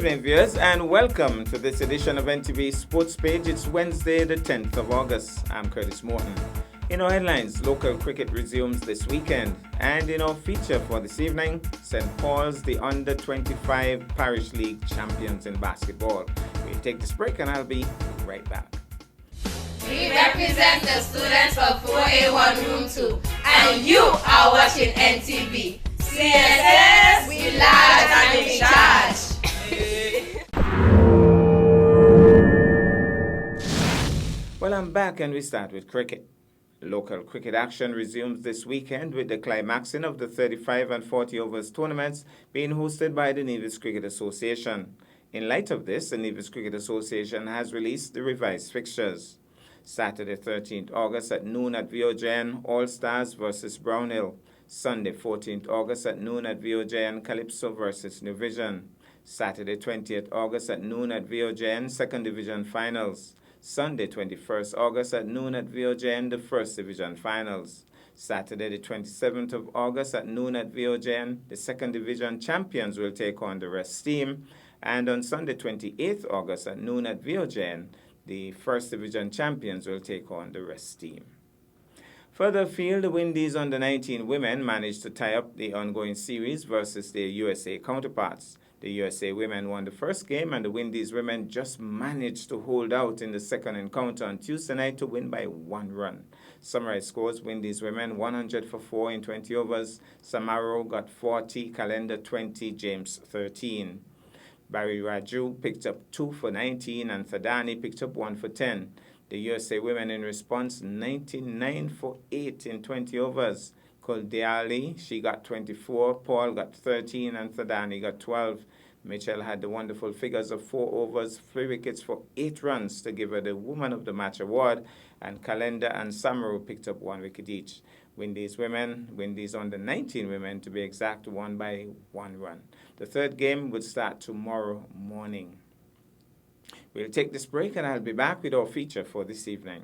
evening, viewers, and welcome to this edition of NTV Sports Page. It's Wednesday, the 10th of August. I'm Curtis Morton. In our headlines, local cricket resumes this weekend. And in our feature for this evening, St. Paul's, the Under-25 Parish League champions in basketball. We'll take this break and I'll be right back. We represent the students of 4A1 Room 2, and you are watching NTV. CSS, we large and in charge. Well, I'm back and we start with cricket. Local cricket action resumes this weekend with the climaxing of the 35 and 40 overs tournaments being hosted by the Nevis Cricket Association. In light of this, the Nevis Cricket Association has released the revised fixtures. Saturday, 13th August at noon at VOJN, All Stars versus Brownhill. Sunday, 14th August at noon at VOJN, Calypso versus New Vision. Saturday, 20th August at noon at VOJN, Second Division Finals. Sunday, 21st August at noon at VOJN, the First Division Finals. Saturday, the 27th of August at noon at VOJN, the Second Division champions will take on the Rest team. And on Sunday, 28th August at noon at VOJN, the First Division champions will take on the Rest team. Further afield, the Windies Under-19 women managed to tie up the ongoing series versus their USA counterparts. The USA women won the first game, and the Windies women just managed to hold out in the second encounter on Tuesday night to win by 1 run. Summary scores: Windies women 100 for 4 in 20 overs. Samaro got 40, Calendar 20, James 13. Barry Raju picked up 2 for 19, and Thadani picked up 1 for 10. The USA women in response 99 for 8 in 20 overs. Koldiali, she got 24, Paul got 13, and Thadani got 12. Mitchell had the wonderful figures of 4 overs, 3 wickets for 8 runs to give her the Woman of the Match award, and Calendar and Samaru picked up 1 wicket each. Windies Under-19 women to be exact, won by 1 run. The third game would start tomorrow morning. We'll take this break and I'll be back with our feature for this evening.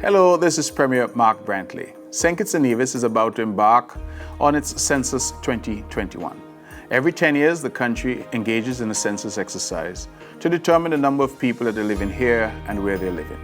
Hello, this is Premier Mark Brantley. St. Kitts and Nevis is about to embark on its Census 2021. Every 10 years, the country engages in a census exercise to determine the number of people that are living here and where they're living.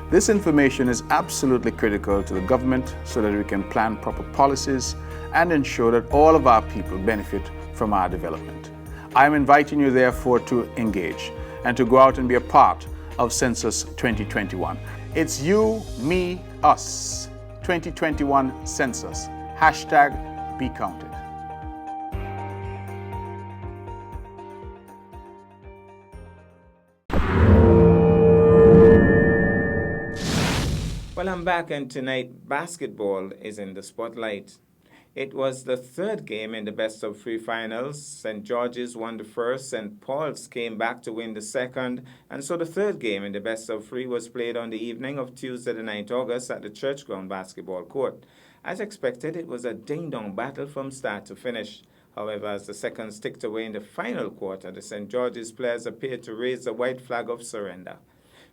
This information is absolutely critical to the government so that we can plan proper policies and ensure that all of our people benefit from our development. I am inviting you, therefore, to engage and to go out and be a part of Census 2021. It's you, me, us. 2021 Census. # Be Counted. Well, I'm back, and tonight basketball is in the spotlight. It was the third game in the best-of-3 finals. St. George's won the first, St. Paul's came back to win the second, and so the third game in the best-of-3 was played on the evening of Tuesday, the 9th August at the Church Ground basketball court. As expected, it was a ding-dong battle from start to finish. However, as the seconds ticked away in the final quarter, the St. George's players appeared to raise the white flag of surrender.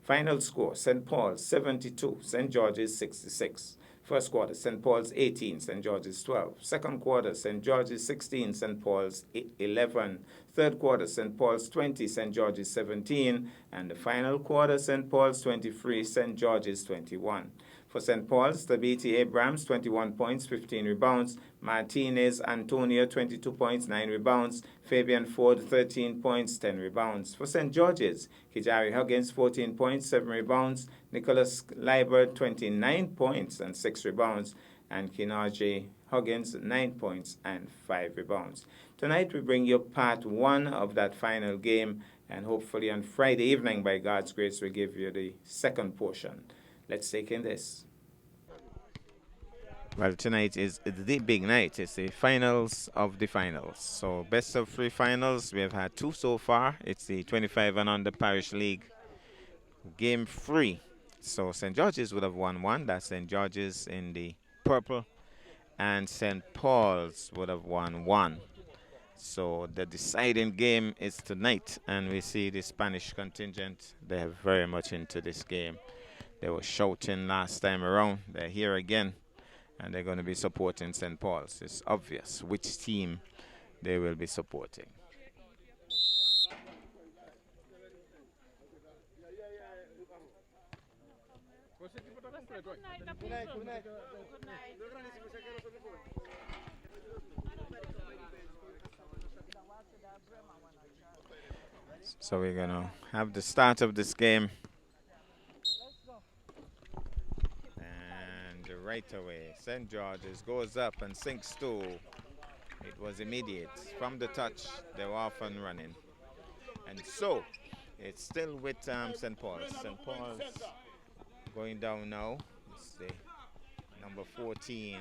Final score: St. Paul's 72, St. George's 66. First quarter, St. Paul's 18, St. George's 12. Second quarter, St. George's 16, St. Paul's 11. Third quarter, St. Paul's 20, St. George's 17. And the final quarter, St. Paul's 23, St. George's 21. For St. Paul's, Tabiti Abrams, 21 points, 15 rebounds. Martinez Antonio, 22 points, 9 rebounds. Fabian Ford, 13 points, 10 rebounds. For St. George's, Kijari Huggins, 14 points, 7 rebounds. Nicholas Liebert, 29 points and 6 rebounds. And Kinaji Huggins, 9 points and 5 rebounds. Tonight we bring you part 1 of that final game, and hopefully on Friday evening, by God's grace, we'll give you the second portion. Let's take in this. Well, tonight is the big night. It's the finals of the finals. So best of 3 finals. We have had 2 so far. It's the 25 and under Parish League game 3. So St. George's would have won 1. That's St. George's in the purple. And St. Paul's would have won 1. So the deciding game is tonight. And we see the Spanish contingent. They are very much into this game. They were shouting last time around. They're here again. And they're going to be supporting St. Paul's. It's obvious which team they will be supporting. So we're going to have the start of this game. And right away, St. George's goes up and sinks two. It was immediate. From the touch, they were off and running. And so, it's still with St. Paul's. St. Paul's going down now. It's the number 14.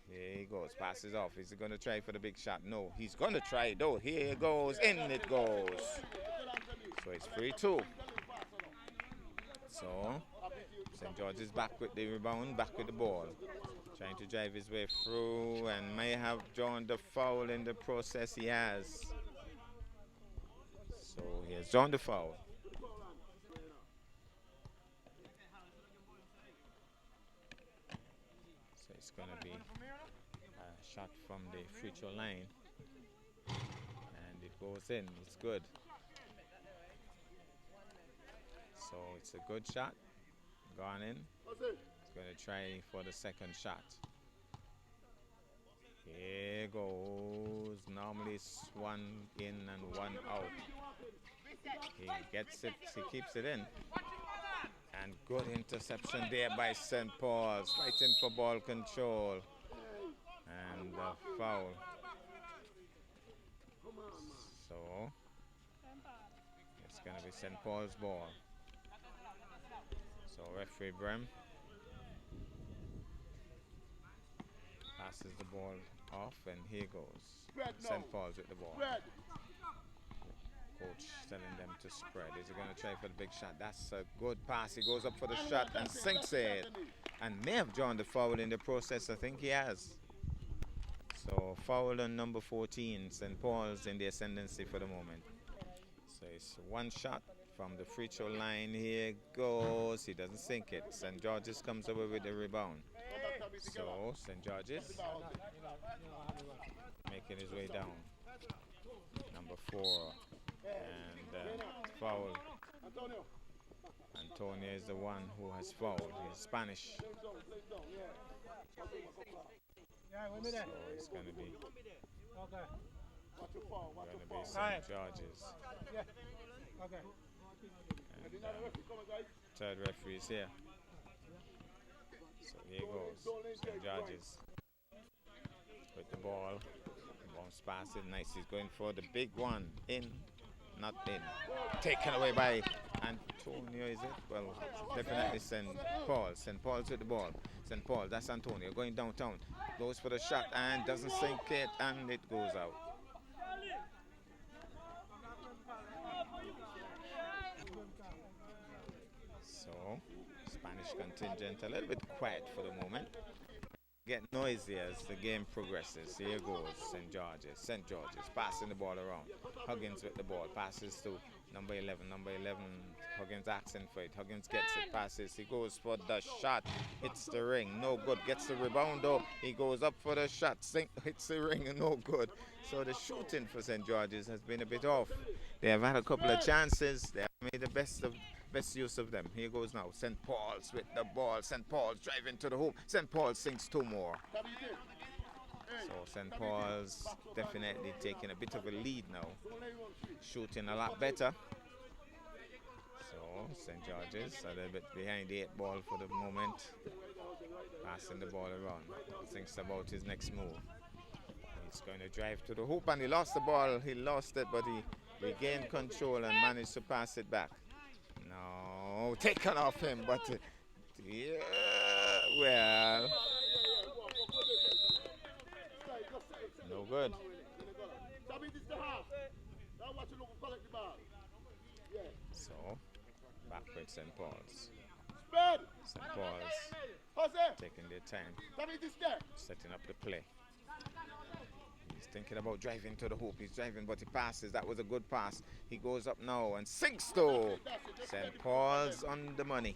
Here he goes, passes off. Is he going to try for the big shot? No, he's going to try though. Here it goes, in it goes. So it's 3-2. So, St. George is back with the rebound, back with the ball. Trying to drive his way through and may have drawn the foul in the process. He has. So he has drawn the foul. So it's going to be a shot from the free throw line. And it goes in. It's good. So it's a good shot. Gone in. He's going to try for the second shot. Here goes. Normally it's one in and one out. He gets it. He keeps it in. And good interception there by St. Paul's. Fighting for ball control. And the foul. So it's going to be St. Paul's ball. So referee Brem passes the ball off, and here goes St. Paul's with the ball. Coach telling them to spread. Is he going to try for the big shot? That's a good pass. He goes up for the shot and sinks it. And may have drawn the foul in the process. I think he has. So foul on number 14. St. Paul's in the ascendancy for the moment. So it's one shot from the free throw line. Here goes. He doesn't sink it. St. George's comes away with the rebound. So St. George's making his way down. Number 4. And foul. Antonio is the one who has fouled. He's Spanish. So it's going to be St. George's. And, third referee is here. So here goes St. George's with the ball. Bounce pass it nice. He's going for the big one. In, not in. Taken away by Antonio, is it? Well, definitely St. Paul. St. Paul's with the ball. St. Paul, that's Antonio going downtown. Goes for the shot and doesn't sink it, and it goes out. So, Spanish contingent a little bit quiet for the moment. Get noisy as the game progresses. Here goes St. George's. St. George's passing the ball around. Huggins with the ball. Passes to number 11. Number 11, Huggins asking for it. Huggins gets it. Passes. He goes for the shot. Hits the ring. No good. Gets the rebound though. He goes up for the shot. Hits the ring. No good. So the shooting for St. George's has been a bit off. They have had a couple of chances. They have made the best use of them. Here goes now St. Paul's with the ball. St. Paul's driving to the hoop. St. Paul's sinks 2 more. So St. Paul's definitely taking a bit of a lead now. Shooting a lot better. So St. George's a little bit behind the 8 ball for the moment. Passing the ball around. Thinks about his next move. He's going to drive to the hoop and he lost the ball. He lost it, but he regained control and managed to pass it back. No, taken off him, but yeah, well, no good. So, back with St. Paul's. St. Paul's taking their time, setting up the play. He's thinking about driving to the hoop. He's driving, but he passes. That was a good pass. He goes up now and sinks to St. Paul's on the money.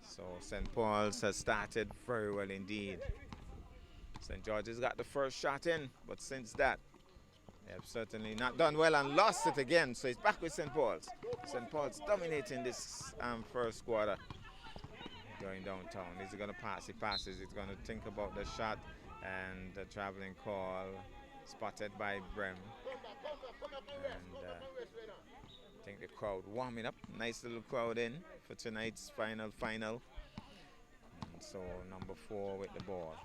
So St. Paul's has started very well indeed. St. George's got the first shot in, but since that, they have certainly not done well and lost it again. So it's back with St. Paul's. St. Paul's dominating this first quarter. Going downtown. Is he going to pass? He passes. He's going to think about the shot, and the traveling call spotted by Brem. And I think the crowd warming up. Nice little crowd in for tonight's final. And so number 4 with the ball.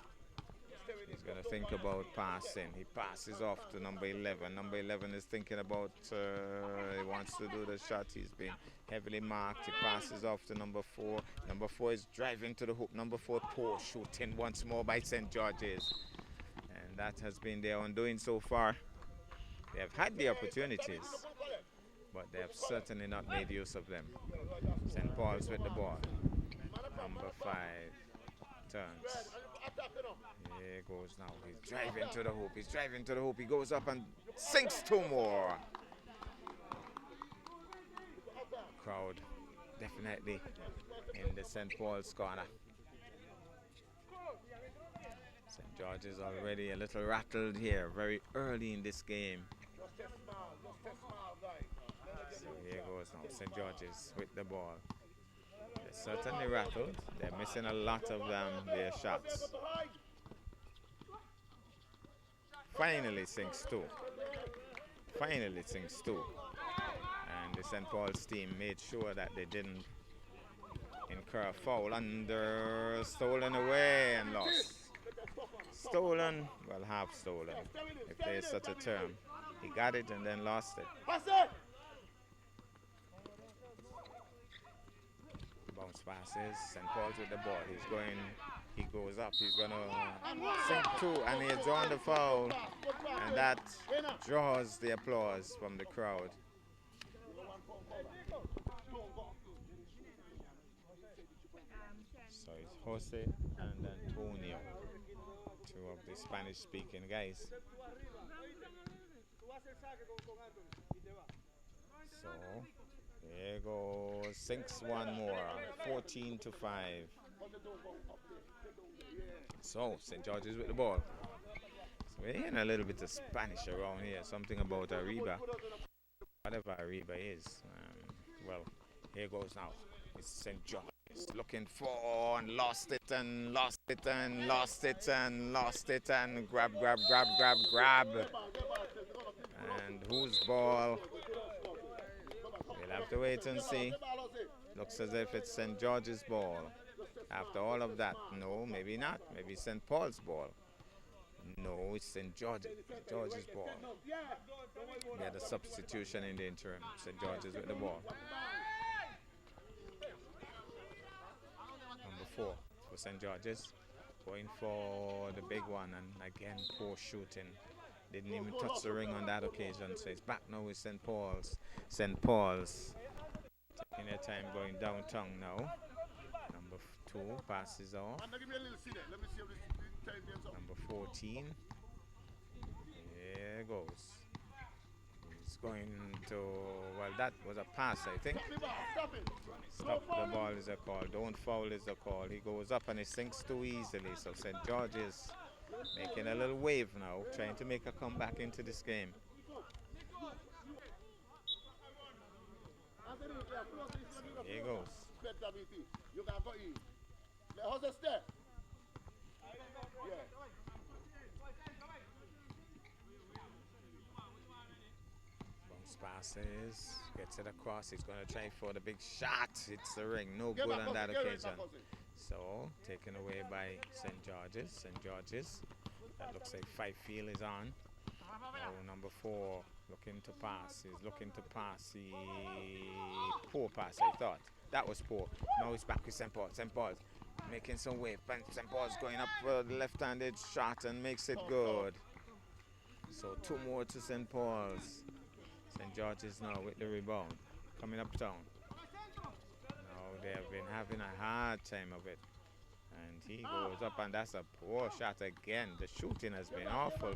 He's going to think about passing. He passes off to number 11. Number 11 is thinking about, he wants to do the shot. He's been heavily marked. He passes off to number 4. Number 4 is driving to the hoop. Number 4, poor shooting once more by St. George's. And that has been their undoing so far. They have had the opportunities, but they have certainly not made use of them. St. Paul's with the ball. Number 5 turns. Here he goes now. He's driving to the hoop. He's driving to the hoop. He goes up and sinks 2 more. Crowd definitely in the St. Paul's corner. St. George is already a little rattled here, very early in this game. So here goes now. St. George's with the ball. They're certainly rattled. They're missing a lot of their shots. Finally sinks 2. Finally sinks 2. And the St. Paul's team made sure that they didn't incur a foul. Under, stolen away and lost. Stolen, well, half stolen, if there is such a term. He got it and then lost it. Bounce passes, St. Paul's with the ball. He goes up, he's gonna sink 2, and he has drawn the foul, and that draws the applause from the crowd. So it's Jose and Antonio, 2 of the Spanish-speaking guys. So there goes, sinks 1 more, 14-5. So St. George's with the ball. So we're hearing a little bit of Spanish around here, something about Arriba. Whatever Arriba is. Well, here goes now. It's St. George's looking for, and lost it and lost it and lost it and lost it and grab. And whose ball? We'll have to wait and see. Looks as if it's St. George's ball. After all of that, no, maybe not. Maybe St. Paul's ball. No, it's St. George's ball. We had a substitution in the interim. St. George's with the ball. Number 4 for St. George's. Going for the big one, and again, poor shooting. Didn't even touch the ring on that occasion. So it's back now with St. Paul's. St. Paul's taking their time going downtown now. Number 2 passes off. Number 14. Here goes. He's going to, well, that was a pass, I think. Stop the ball is a call. Don't foul is a call. He goes up and he sinks too easily. So St. George's making a little wave now, trying to make a comeback into this game. So here he goes. Bounce passes, gets it across. He's going to try for the big shot. It's the ring. No good on that occasion. So taken away by St. George's. St. George's. That looks like Fifield is on. Oh, number 4 looking to pass. He's looking to pass. Poor pass, I thought. That was poor. Now he's back with St. Paul. St. Paul's making some wave. St. Paul's going up for the left-handed shot and makes it good. So 2 more to St. Paul's. St. George's now with the rebound. Coming uptown. Now they have been having a hard time of it. And he goes up, and that's a poor shot again. The shooting has been awful,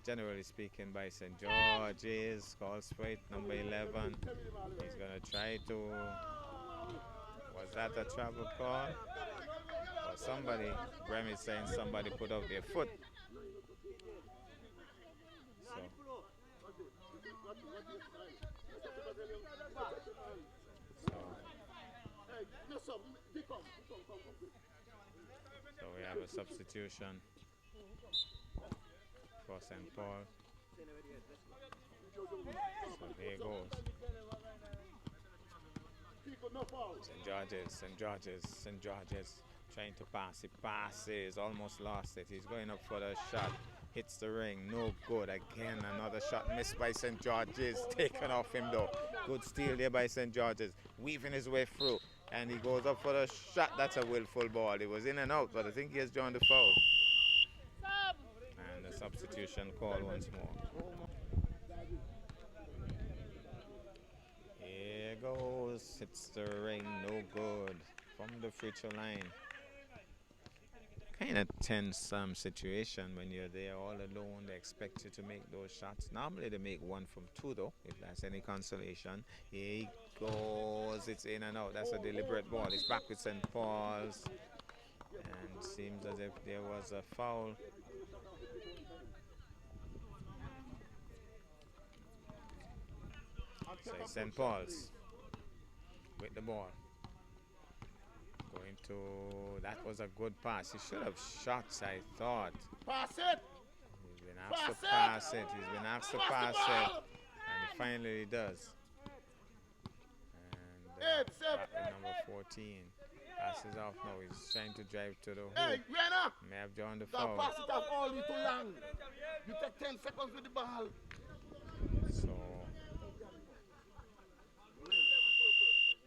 generally speaking, by St. George's. Calls for it, number 11. He's going to try to, Was that a travel call? Or somebody, Remy saying somebody put out their foot. So we have a substitution for St. Paul. So there goes. St. George's trying to pass. He passes, almost lost it. He's going up for the shot. Hits the ring, no good. Again, another shot missed by St. George's. Taken off him though. Good steal there by St. George's. Weaving his way through. And he goes up for the shot. That's a willful ball. It was in and out, but I think he has joined the foul. And the substitution call once more. Here goes. Hits the ring, no good. From the free throw line. Kind of tense situation when you're there all alone. They expect you to make those shots. Normally they make 1 from 2 though, if that's any consolation. Here he goes. It's in and out. That's a deliberate ball. It's back with St. Paul's. And seems as if there was a foul. So it's St. Paul's with the ball. Going to, that was a good pass. He should have shot, I thought. Pass it! He's been asked to pass it. He's been asked to pass it. And he finally does. And number 14 passes off now. He's trying to drive to the hoop. Hey, Rena! May have joined the Don't foul. pass it off all little long. You take 10 seconds with the ball. So,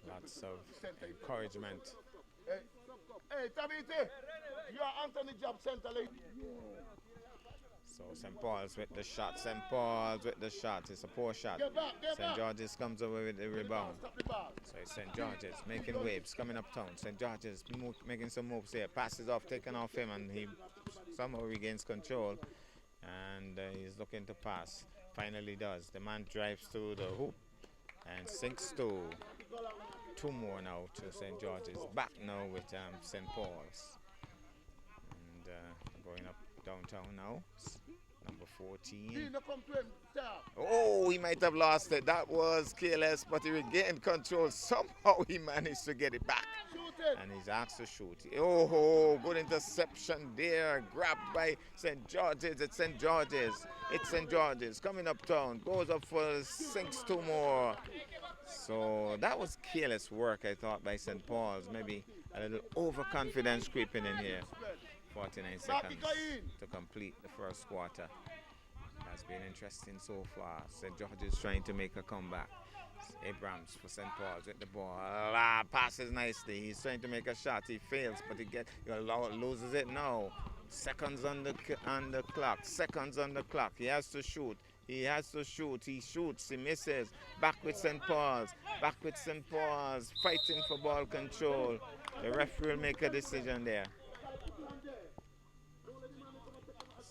lots of encouragement. Hey, Tabitha, you are Anthony Job Center lady. So St. Paul's with the shot. St. Paul's with the shot. It's a poor shot. St. George's comes away with the rebound. So it's St. George's making waves, coming uptown. St. George's making some moves here. Passes off, taken off him, and he somehow regains control. And he's looking to pass. Finally does. The man drives to the hoop and sinks to 2 more now to St. George's. Back now with St. Paul's. And going up downtown now. Number 14. Oh, he might have lost it. That was careless, but he regained control. Somehow he managed to get it back. And he's asked to shoot. Oh, good interception there. Grabbed by St. George's. It's St. George's. It's St. George's. Coming uptown. Goes up for 6 2 more. So that was careless work, I thought, by St. Paul's. Maybe a little overconfidence creeping in here. 49 seconds to complete the first quarter. That's been interesting so far. St. George's trying to make a comeback. Abrams for St. Paul's with the ball. Passes nicely. He's trying to make a shot. He fails, but he loses it now. Seconds on the clock. Seconds on the clock. He has to shoot. He has to shoot. He shoots. He misses. Back with St. Paul's. Back with St. Paul's. Fighting for ball control. The referee will make a decision there.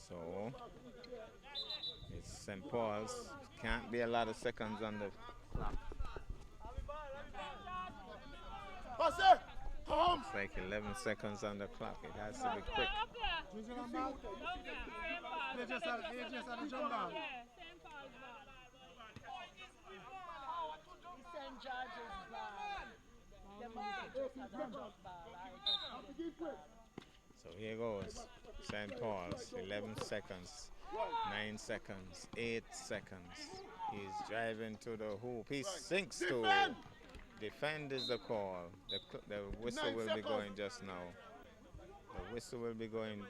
So it's St. Paul's. Can't be a lot of seconds on the clock. It's like 11 seconds on the clock. It has to be quick. So here goes St. Paul's. 11 seconds, 9 seconds, 8 seconds. He's driving to the hoop. He sinks to. Defend is the call. The whistle will be going just now. The whistle will be going.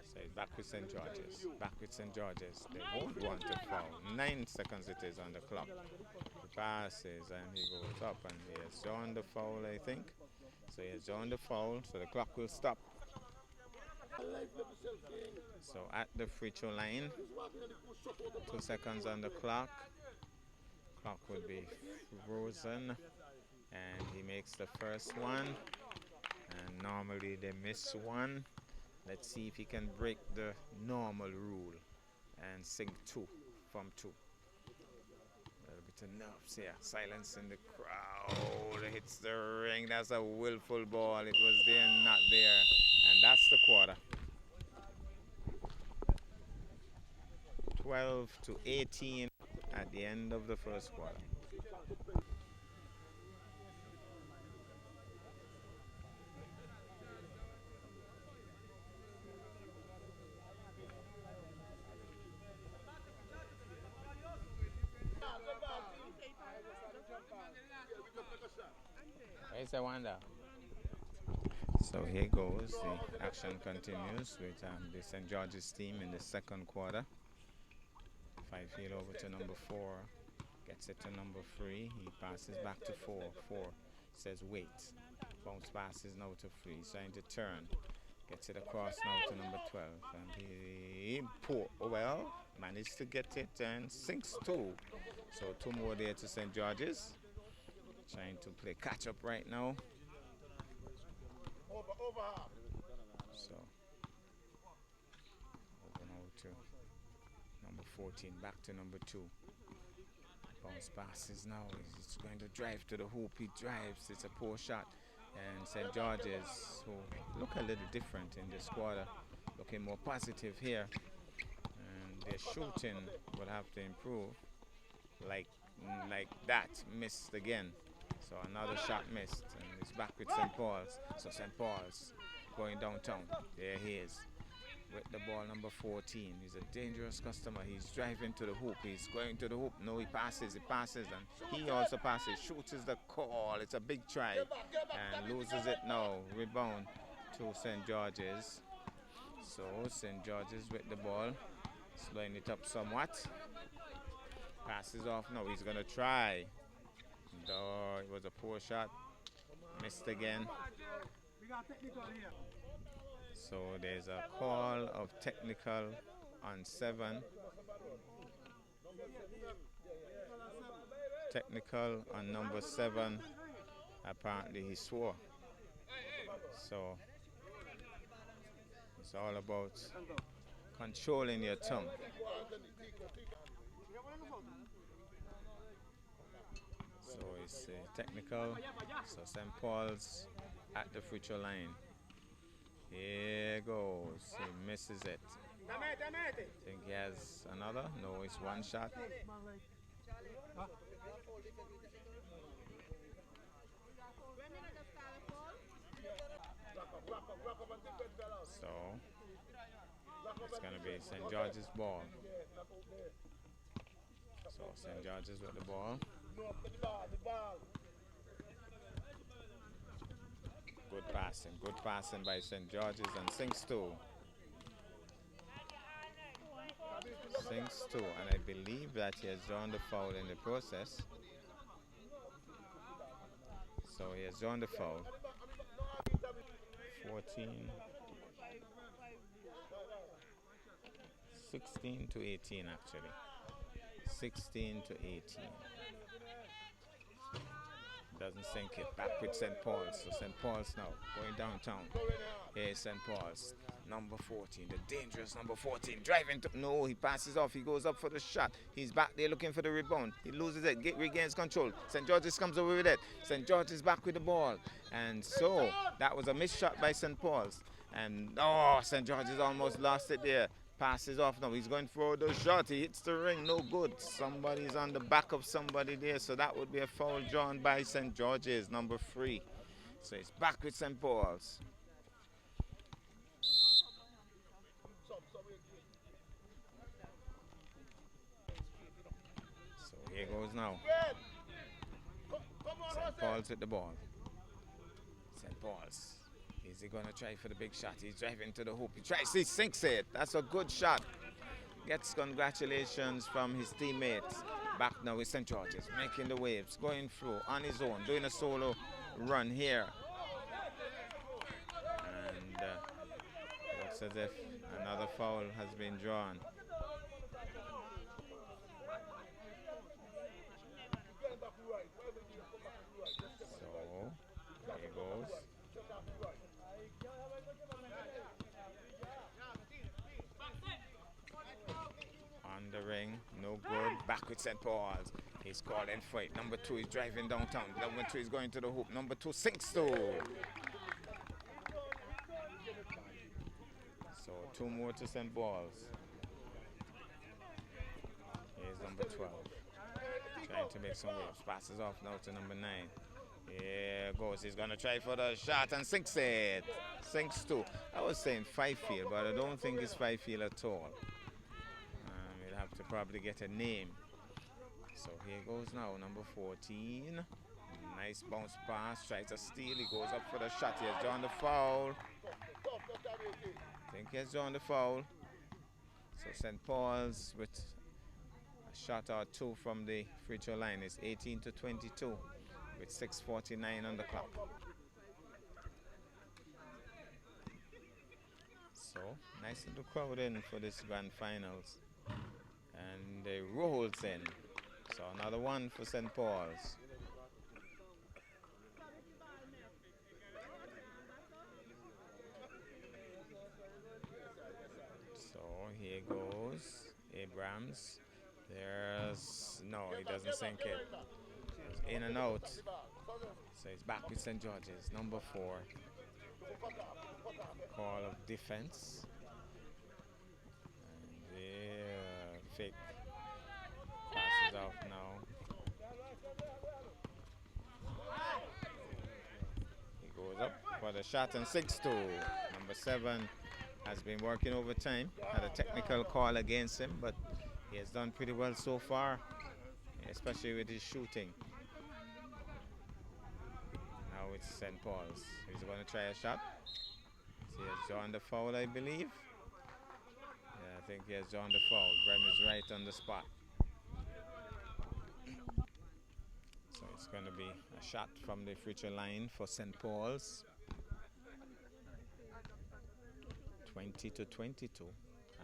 So it's back with St. George's. Back with St. George's. They won't want to foul. 9 seconds it is on the clock. He passes and he goes up and he has joined the foul, I think. So he has joined the foul, so the clock will stop. So at the free throw line, 2 seconds on the clock. Clock will be frozen and he makes the first one. And normally they miss one. Let's see if he can break the normal rule and sink 2 from 2. A little bit of nerves here. Silence in the crowd. Hits the ring. That's a willful ball. It was there, not there. And that's the quarter. 12-18 at the end of the first quarter. Where's the wonder? So here goes. The action continues with the St. George's team in the second quarter. 5 feet over to number 4. Gets it to number 3. He passes back to 4. 4 says wait. Bounce passes now to 3. He's trying to turn. Gets it across now to number 12. And he managed to get it and sinks 2. So 2 more there to St. George's. Trying to play catch up right now. Over half. So over now to number 14, back to number 2. Bounce passes now. He's going to drive to the hoop. He drives. It's a poor shot. And St. George's, who look a little different in this quarter, looking more positive here. And their shooting will have to improve. Like that, missed again. So another shot missed, and it's back with St. Paul's. So St. Paul's going downtown. There he is with the ball, number 14. He's a dangerous customer. He's driving to the hoop. He's going to the hoop. No, he passes, and he also passes. Shoots is the call. It's a big try, and loses it now. Rebound to St. George's. So St. George's with the ball, slowing it up somewhat. Passes off. No, he's going to try. Oh, it was a poor shot. Missed again. So there's a call of technical on 7. Technical on number 7. Apparently he swore. So it's all about controlling your tongue. So it's technical. So St. Paul's at the free throw line. Here goes. He misses it. Think he has another? No, it's one shot. So it's going to be St. George's ball. So St. George's with the ball. Good passing by St. George's, and sinks 2. Sinks 2, and I believe that he has drawn the foul in the process. So he has drawn the foul. 16 to 18 actually. 16 to 18. Doesn't sink it. Back with St. Paul's. So St. Paul's now going downtown. Here's St. Paul's. Number 14. The dangerous number 14. Driving to... No, he passes off. He goes up for the shot. He's back there looking for the rebound. He loses it. Regains control. St. George's comes away with it. St. George is back with the ball. And so that was a missed shot by St. Paul's. And St. George's almost lost it there. Passes off now. He's going for the shot. He hits the ring. No good. Somebody's on the back of somebody there. So that would be a foul drawn by St. George's, number 3. So it's back with St. Paul's. So here goes now. St. Paul's with the ball. St. Paul's. Is he going to try for the big shot? He's driving to the hoop. He tries, he sinks it. That's a good shot. Gets congratulations from his teammates. Back now with St. George's, making the waves, going through on his own, doing a solo run here. And looks as if another foul has been drawn. So, here goes. ring, no good. Back with St. Paul's. He's calling for it. Number 2 is driving downtown. Number 2 is going to the hoop. Number 2 sinks to. So 2 more to St. Paul's. Here's number 12. Trying to make some waves. Passes off now to number 9. Here goes. He's going to try for the shot and sinks it. Sinks to. I was saying 5 field, but I don't think it's 5 field at all. We'll have to probably get a name. So here goes now, number 14. Nice bounce pass. Tries to steal. He goes up for the shot. He has drawn the foul. I think he has drawn the foul. So St. Paul's with a shot or 2 from the free throw line is 18-22 with 6:49 on the clock. So nice little crowd in for this grand finals. And they rolls in. So another one for St. Paul's. So here goes Abrams. There's no, he doesn't sink it. It's in and out. So it's back with St. George's, number 4. Call of defense. And yeah, fake passes off now. He goes up for the shot and 6-2. Number 7 has been working overtime. Had a technical call against him, but he has done pretty well so far, especially with his shooting. Now it's St. Paul's. He's going to try a shot. He has drawn the foul, I believe. Yeah, I think he has drawn the foul. Graham is right on the spot. So it's going to be a shot from the free throw line for St. Paul's. 20-22.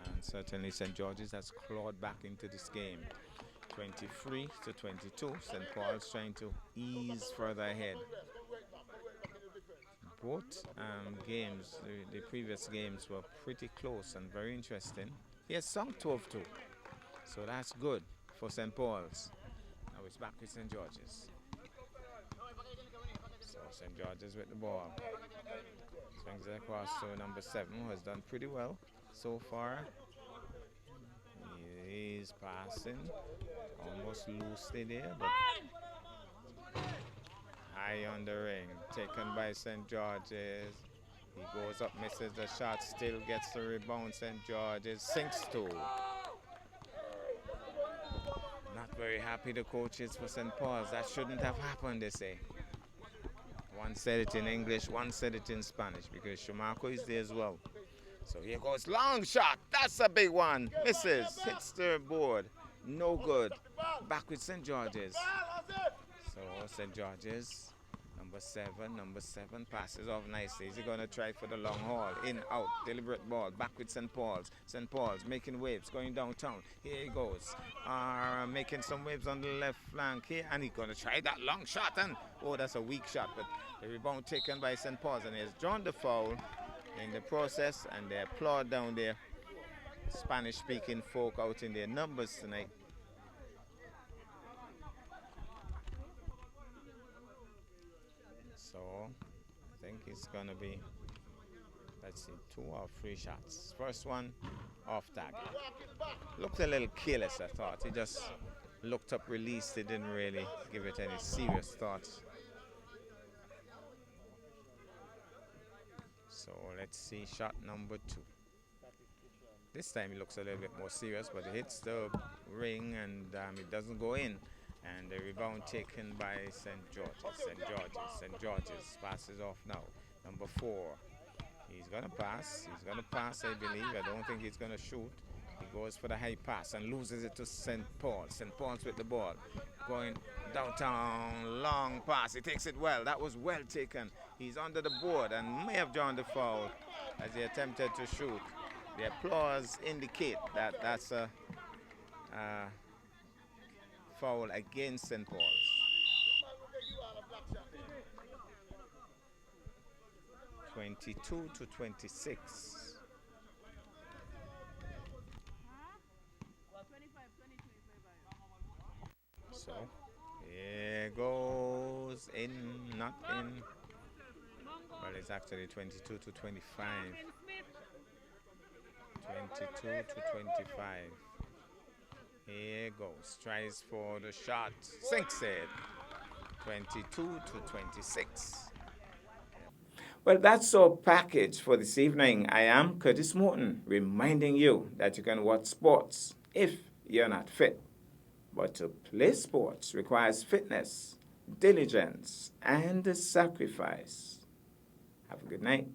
And certainly St. George's has clawed back into this game. 23-22. St. Paul's trying to ease further ahead. Both games, the previous games were pretty close and very interesting. He has sunk 12-2. So that's good for St. Paul's. Now it's back with St. George's. So St. George's with the ball. Swings it across to number 7, who has done pretty well so far. He's passing almost loosely there, but high on the ring, taken by St. George's. He goes up, misses the shot, still gets the rebound. St. George's sinks 2. Not very happy the coaches for St. Paul's. That shouldn't have happened, they say. One said it in English, one said it in Spanish, because Shumako is there as well. So here goes, long shot. That's a big one. Misses, hits the board. No good. Back with St. George's. So St. George's, number 7 passes off nicely. Is he going to try for the long haul? In, out, deliberate ball. Back with St. Paul's. St. Paul's making waves, going downtown. Here he goes. Making some waves on the left flank here. And he's going to try that long shot. And, oh, that's a weak shot. But the rebound taken by St. Paul's. And he has drawn the foul in the process. And they applaud down there. Spanish-speaking folk out in their numbers tonight. So I think it's going to be, let's see, 2 or 3 shots. First one off target. Looked a little careless, I thought. He just looked up, released it, didn't really give it any serious thought. So let's see shot number 2. This time it looks a little bit more serious, but it hits the ring and it doesn't go in. And the rebound taken by St. St. George's passes off now. Number 4. He's going to pass. He's going to pass, I believe. I don't think he's going to shoot. He goes for the high pass and loses it to St. Paul. St. Paul's with the ball. Going downtown, long pass. He takes it well. That was well taken. He's under the board and may have drawn the foul as he attempted to shoot. The applause indicate that that's a foul against St. Paul's. 22-26. not in. Well, it's actually 22 to 25. 22 to 25. Here goes. Tries for the shot. Sinks it. 22 to 26. Well, that's our package for this evening. I am Curtis Morton, reminding you that you can watch sports if you're not fit. But to play sports requires fitness, diligence, and sacrifice. Have a good night.